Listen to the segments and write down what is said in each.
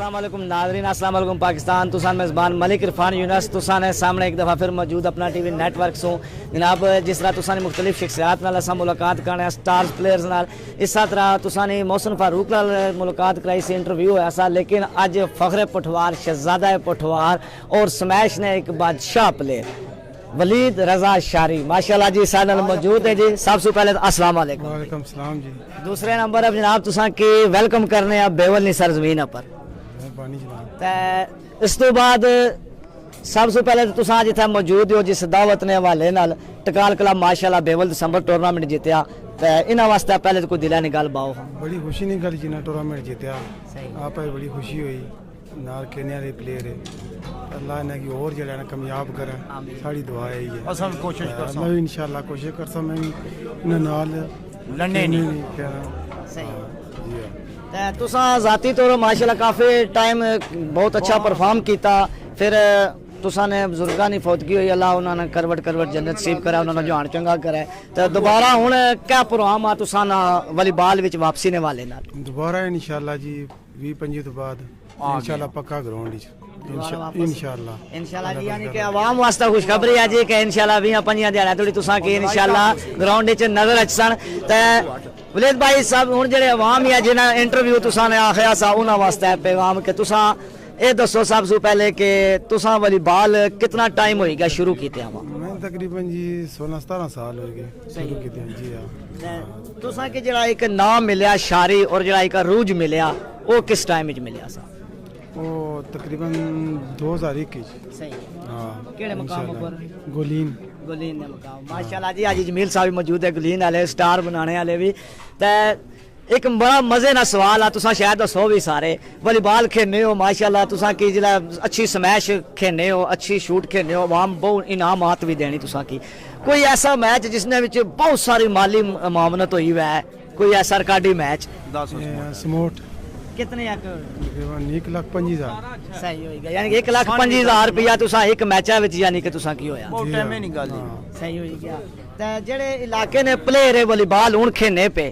अस्सलाम वालेकुम नाज़रीन, अस्सलाम वालेकुम पाकिस्तान। तुसान मेज़बान मलिक इरफान यूनस तुसान है सामने एक दफ़ा फिर मौजूद अपना टीवी नेटवर्क सो जनाब। जिस तरह तुसानी मुख्तलिफ शख्सियात नाल असां मुलाकात करने स्टार प्लेयर्स नाल, इस तरह तुसानी मोहसिन फारूक नाल मुलाकात कराई सी, इंटरव्यू होया सा। लेकिन अज फखरे पुठवार, शहजादा पुठवार और स्मैश ने एक बादशाह प्लेयर वलीद रजा शारी माशाल्लाह जी साथ मौजूद है जी। सबसे पहले तो अस्सलाम वालेकुम। वालेकुम सलाम जी। दूसरे नंबर अब जनाब तुसा की वेलकम करने अब बेवल नी सरजमीन पर। इस तो बाद सबसे पहले तो तुसा जिथे मौजूद हो जिस दावत ने हवाले नाल टकाल क्लब माशाल्लाह बेवल दिसंबर टूर्नामेंट जीतिया, ते इन्हां वास्ते पहले तो कोई दिला नी गल बाओ। बड़ी खुशी नहीं गल जिन्ना टूर्नामेंट जीतिया, आप बड़ी खुशी हुई नाल केन्या दे प्लेयर अल्लाह ने की और जड़ा कामयाब करे, साड़ी दुआ है ये असां कोशिश करसा, मैं इंशाल्लाह कोशिश करसा, मैं इन्हां नाल लड़ने नहीं सही ते तुसा जाती तौर माशाल्लाह काफी टाइम बहुत अच्छा परफॉर्म किया। फिर तुसा ने बुजुर्गां दी फौतगी हुई, अल्लाह उन्होंने करवट जन्नत नसीब करे, उन्होंने जान चंगा करे। तो दोबारा हुण क्या प्रोग्राम आ तुसा ना वॉलीबॉल विच वापसी ने वाले नाल? दोबारा इंशाल्लाह जी 20-25 तो बाद इंशाल्लाह पक्का ग्राउंड विच इंशाल्लाह जी। यानी कि आवाम वास्ते खुशखबरी है जी कि इंशाल्लाह 20-25 दिहाड़ा थोड़ी तुसा की इंशाल्लाह ग्राउंड विच नजर अचसन। ते वलीद भाई साहब हुण जेड़े आवाम या जिन्हां इंटरव्यू तुसा ने आखिया सा उन्हां वास्ते पैगाम कि तुसा ये दसो सबसे पहले कि तुसा वॉलीबॉल कितना टाइम हो गया शुरू कीते? मैं तकरीबन जी 16-17 साल हो गए शुरू कीते जी। हां तुसा के जेड़ा एक नाम मिलया शारी और जेड़ा एक अरूज मिलया वो किस टाइम विच मिलया सा? वो तकरीबन 2021 सही। हां केड़े मकाम पर? गोलीन ने मकाम माशाल्लाह जी। आज जमील साहब भी मौजूद है, गोलीन वाले स्टार बनाने वाले भी। ते एक बड़ा मजे ना सवाल आ, तुसा शायद दसो भी सारे वॉलीबॉल खेलने हो माशाल्लाह, तुसा की जिला अच्छी स्मैश खेलने हो, अच्छी शूट खेलने हो, आवाम बहुत इनामात भी देनी तुसा की। कोई ऐसा मैच जिसने विच बहुत सारी माली मामनत हुई है, कोई ऐसा रिकॉर्डी मैच? समोट कितने? 1,50,000 सही होई गया, यानी कि 1,50,000 रुपया तुसा एक मैचा विच यानी कि तुसा की होया बहुत टाइम नहीं गल सही होई गया। ते जेड़े इलाके ने प्लेयर है वॉलीबॉल हुन खेलने पे,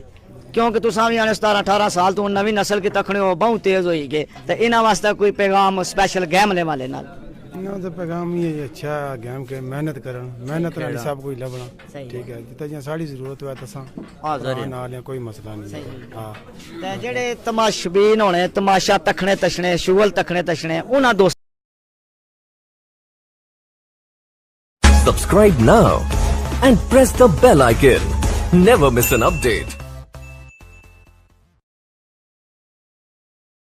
क्योंकि तुसा भी 17-18 साल तो नवी नस्ल की तखने हो बहुत तेज होई गए, तो इन्हां वास्ते कोई पैगाम स्पेशल गेमने वाले नाल? इन्हां दा पैगाम ये अच्छा गेम के मेहनत करन, मेहनत नाल सब कोई लबना ठीक है। जितना जियां साड़ी जरूरत है तसा हाजिर नाल कोई मसला नहीं। हां ते जेड़े तमाशबीन होने, तमाशा तखने तछने, शुगल तखने तछने, उन्हां दोस्त Subscribe now and press the bell icon. Never miss an update.